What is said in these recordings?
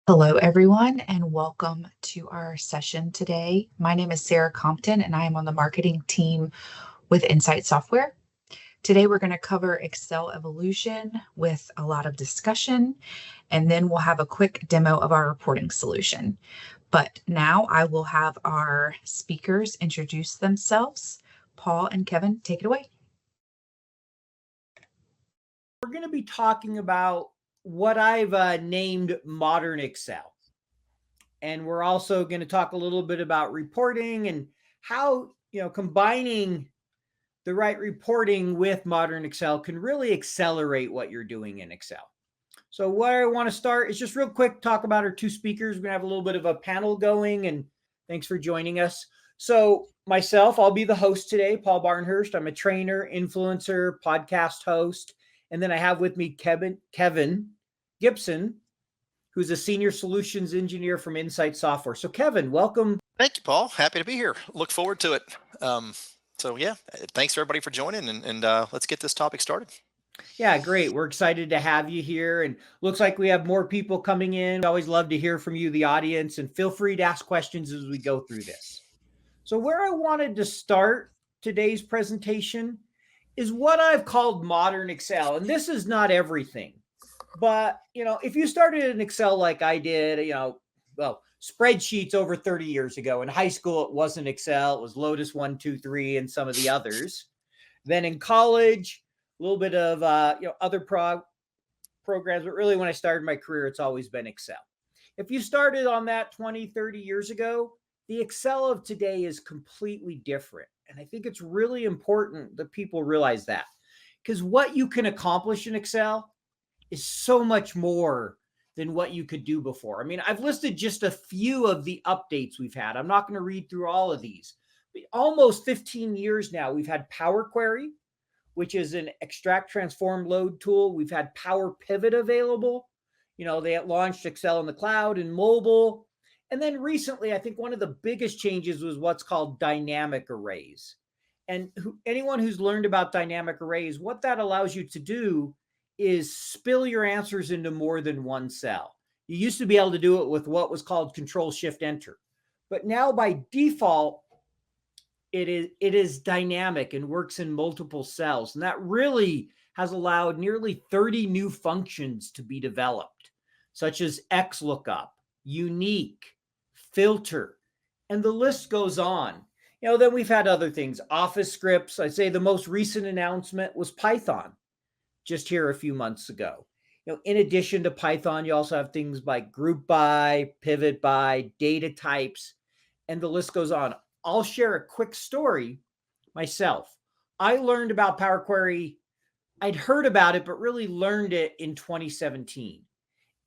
Hello, everyone, and welcome to our session today. My name is Sarah Compton, and I am on the marketing team with Insight Software. Today, we're going to cover Excel evolution with a lot of discussion, and then we'll have a quick demo of our reporting solution. But now I will have our speakers introduce themselves. Paul and Kevin, take it away. We're going to be talking about what I've named modern Excel. And we're also going to talk a little bit about reporting and how, combining the right reporting with modern Excel can really accelerate what you're doing in Excel. So where I want to start is just real quick, talk about our two speakers. We're going to have a little bit of a panel going, and thanks for joining us. So myself, I'll be the host today, Paul Barnhurst. I'm a trainer, influencer, podcast host. And then I have with me Kevin Gibson, who's a senior solutions engineer from Insight Software. So Kevin, welcome. Thank you, Paul. Happy to be here. Look forward to it. Thanks everybody for joining, and let's get this topic started. Yeah, great. We're excited to have you here, and looks like we have more people coming in. We always love to hear from you, the audience, and feel free to ask questions as we go through this. So where I wanted to start today's presentation is what I've called modern Excel. And this is not everything, but if you started in Excel like I did, spreadsheets over 30 years ago. In high school, it wasn't Excel. It was Lotus 1, 2, 3, and some of the others. Then in college, a little bit of other programs, but really when I started my career, it's always been Excel. If you started on that 20, 30 years ago, the Excel of today is completely different. And I think it's really important that people realize that, because what you can accomplish in Excel is so much more than what you could do before. I mean, I've listed just a few of the updates we've had. I'm not going to read through all of these. But almost 15 years now, we've had Power Query, which is an extract, transform, load tool. We've had Power Pivot available. They launched Excel in the cloud and mobile. And then recently, I think one of the biggest changes was what's called dynamic arrays. And anyone who's learned about dynamic arrays, what that allows you to do is spill your answers into more than one cell. You used to be able to do it with what was called Control-Shift-Enter. But now by default, it is dynamic and works in multiple cells. And that really has allowed nearly 30 new functions to be developed, such as XLOOKUP, unique, filter, and the list goes on. Then we've had other things, Office scripts. I'd say the most recent announcement was Python, just here a few months ago. In addition to Python, you also have things like group by, pivot by, data types, and the list goes on. I'll share a quick story myself. I learned about Power Query. I'd heard about it, but really learned it in 2017.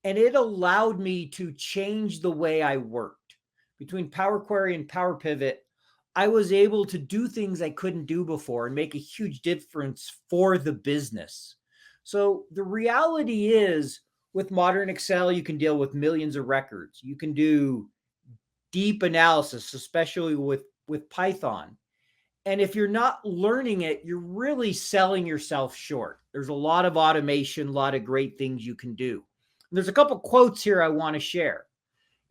And it allowed me to change the way I worked. Between Power Query and Power Pivot, I was able to do things I couldn't do before and make a huge difference for the business. So the reality is, with modern Excel, you can deal with millions of records. You can do deep analysis, especially with Python. And if you're not learning it, you're really selling yourself short. There's a lot of automation, a lot of great things you can do. And there's a couple quotes here I want to share.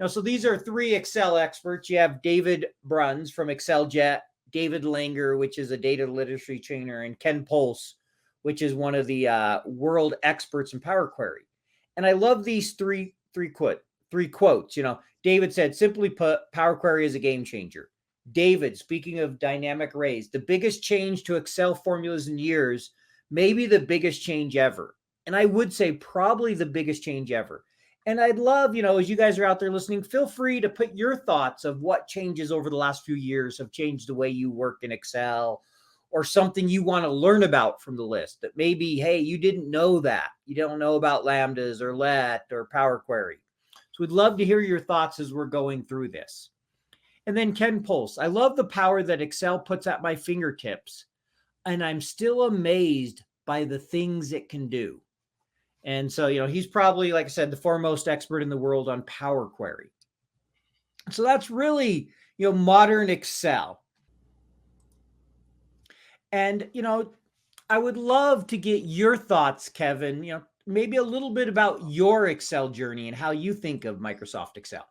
So these are three Excel experts. You have David Bruns from ExcelJet, David Langer, which is a data literacy trainer, and Ken Pulse, which is one of the world experts in Power Query. And I love these three quotes. David said, simply put, Power Query is a game changer. David, speaking of dynamic arrays, the biggest change to Excel formulas in years, maybe the biggest change ever. And I would say probably the biggest change ever. And I'd love, as you guys are out there listening, feel free to put your thoughts of what changes over the last few years have changed the way you work in Excel, or something you want to learn about from the list that maybe, hey, you didn't know that. You don't know about lambdas or let or Power Query. So we'd love to hear your thoughts as we're going through this. And then Ken Pulse. I love the power that Excel puts at my fingertips, and I'm still amazed by the things it can do. And so, he's probably, like I said, the foremost expert in the world on Power Query. So that's really, modern Excel. And, I would love to get your thoughts, Kevin. maybe a little bit about your Excel journey and how you think of Microsoft Excel.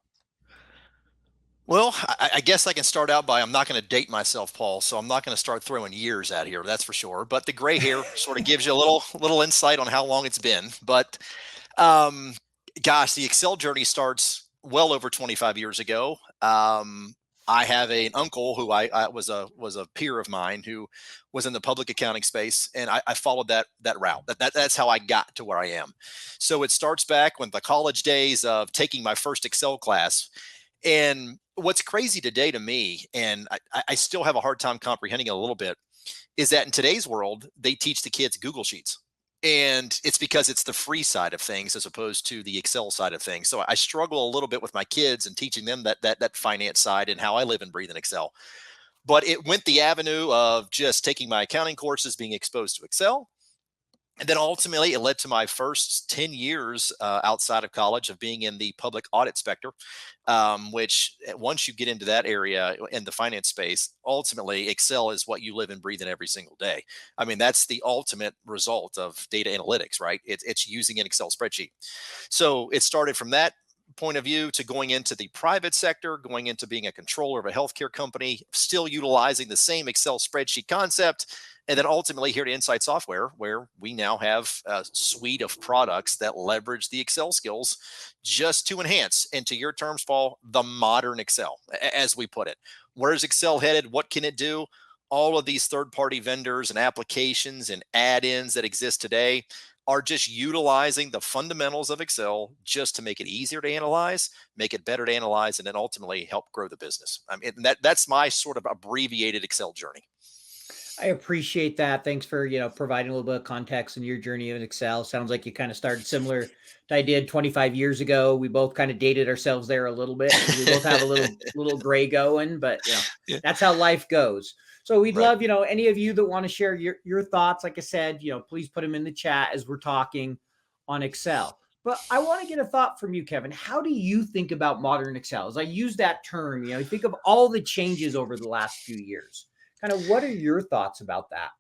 Well, I guess I can start out by I'm not going to date myself, Paul. So I'm not going to start throwing years out here. That's for sure. But the gray hair sort of gives you a little insight on how long it's been. But um, gosh, the Excel journey starts well over 25 years ago. I have an uncle who I was a peer of mine who was in the public accounting space, and I followed that route. That's how I got to where I am. So it starts back when the college days of taking my first Excel class. And what's crazy today to me, and I still have a hard time comprehending it a little bit, is that in today's world, they teach the kids Google Sheets. And it's because it's the free side of things as opposed to the Excel side of things. So I struggle a little bit with my kids and teaching them that finance side and how I live and breathe in Excel. But it went the avenue of just taking my accounting courses, being exposed to Excel, and then ultimately, it led to my first 10 years outside of college of being in the public audit sector, which once you get into that area in the finance space, ultimately, Excel is what you live and breathe in every single day. I mean, that's the ultimate result of data analytics, right? It's using an Excel spreadsheet. So it started from that point of view to going into the private sector, going into being a controller of a healthcare company, still utilizing the same Excel spreadsheet concept, and then ultimately here to Insight Software, where we now have a suite of products that leverage the Excel skills just to enhance, and to your terms, Paul, the modern Excel, as we put it. Where's Excel headed? What can it do? All of these third-party vendors and applications and add-ins that exist today are just utilizing the fundamentals of Excel just to make it easier to analyze, make it better to analyze, and then ultimately help grow the business. I mean, that's my sort of abbreviated Excel journey. I appreciate that. Thanks for, providing a little bit of context in your journey in Excel. Sounds like you kind of started similar to I did 25 years ago. We both kind of dated ourselves there a little bit because we both have a little gray going, but Yeah, that's how life goes. So we'd right. love, any of you that want to share your thoughts, like I said, please put them in the chat as we're talking on Excel. But I want to get a thought from you, Kevin. How do you think about modern Excel? As I use that term, you think of all the changes over the last few years. Kind of what are your thoughts about that?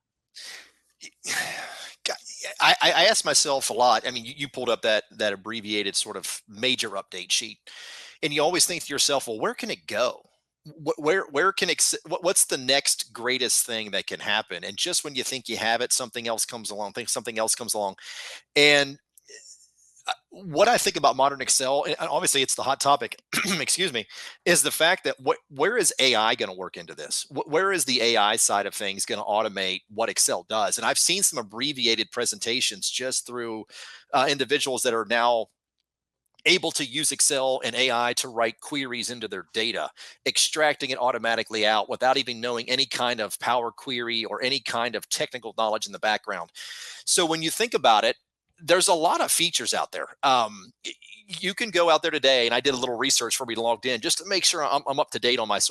I ask myself a lot. I mean, you pulled up that abbreviated sort of major update sheet, and you always think to yourself, well, where can it go? Where can what's the next greatest thing that can happen? And just when you think you have it, something else comes along. Think something else comes along, and what I think about modern Excel, and obviously it's the hot topic, excuse me, is the fact that where is AI going to work into this? Where is the AI side of things going to automate what Excel does? And I've seen some abbreviated presentations just through individuals that are now able to use Excel and AI to write queries into their data, extracting it automatically out without even knowing any kind of Power Query or any kind of technical knowledge in the background. So when you think about it, there's a lot of features out there. You can go out there today, and I did a little research before we logged in just to make sure I'm up to date on my